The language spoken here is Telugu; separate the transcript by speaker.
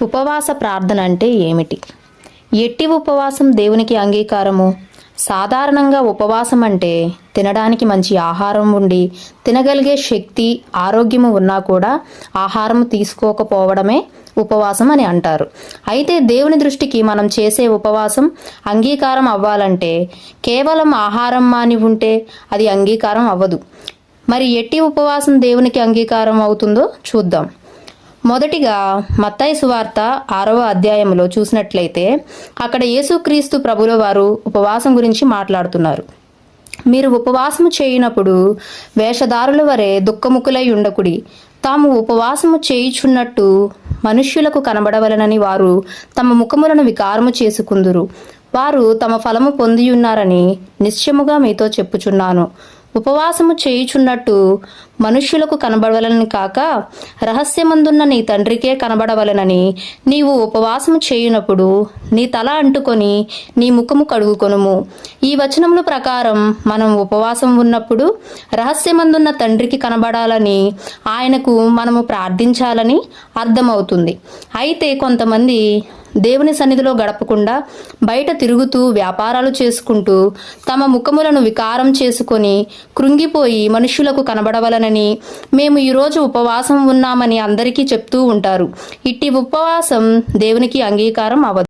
Speaker 1: ఉపవాస ప్రార్థన అంటే ఏమిటి? ఎట్టి ఉపవాసం దేవునికి అంగీకారము? సాధారణంగా ఉపవాసం అంటే తినడానికి మంచి ఆహారం ఉండి, తినగలిగే శక్తి, ఆరోగ్యము ఉన్నా కూడా ఆహారం తీసుకోకపోవడమే ఉపవాసం అని అంటారు. అయితే దేవుని దృష్టికి మనం చేసే ఉపవాసం అంగీకారం అవ్వాలంటే కేవలం ఆహారం మాని ఉంటే అది అంగీకారం అవ్వదు. మరి ఎట్టి ఉపవాసం దేవునికి అంగీకారం అవుతుందో చూద్దాం. మొదటిగా మత్తయి సువార్త 6వ అధ్యాయంలో చూసినట్లయితే అక్కడ యేసుక్రీస్తు ప్రభుల వారు ఉపవాసం గురించి మాట్లాడుతున్నారు. మీరు ఉపవాసము చేయునప్పుడు వేషధారుల వలె దుఃఖముఖులై ఉండకుడి. తాము ఉపవాసము చేయుచున్నట్టు మనుష్యులకు కనబడవలనని వారు తమ ముఖములను వికారము చేసుకుందురు. వారు తమ ఫలము పొందియున్నారని నిశ్చయముగా మీతో చెప్పుచున్నాను. ఉపవాసము చేయుచున్నట్టు మనుష్యులకు కనబడవలనని కాక రహస్యమందున్న నీ తండ్రికే కనబడవలనని నీవు ఉపవాసము చేయునప్పుడు నీ తల అంటుకొని నీ ముఖము కడుగుకొనుము. ఈ వచనముల ప్రకారం మనం ఉపవాసం ఉన్నప్పుడు రహస్యమందున్న తండ్రికి కనబడాలని, ఆయనకు మనము ప్రార్థించాలని అర్థమవుతుంది. అయితే కొంతమంది దేవుని సన్నిధిలో గడపకుండా బయట తిరుగుతూ వ్యాపారాలు చేసుకుంటూ తమ ముఖములను వికారం చేసుకొని కృంగిపోయి మనుష్యులకు కనబడవలనని మేము ఈరోజు ఉపవాసం ఉన్నామని అందరికీ చెప్తూ ఉంటారు. ఇట్టి ఉపవాసం దేవునికి అంగీకారం అవ్వదు.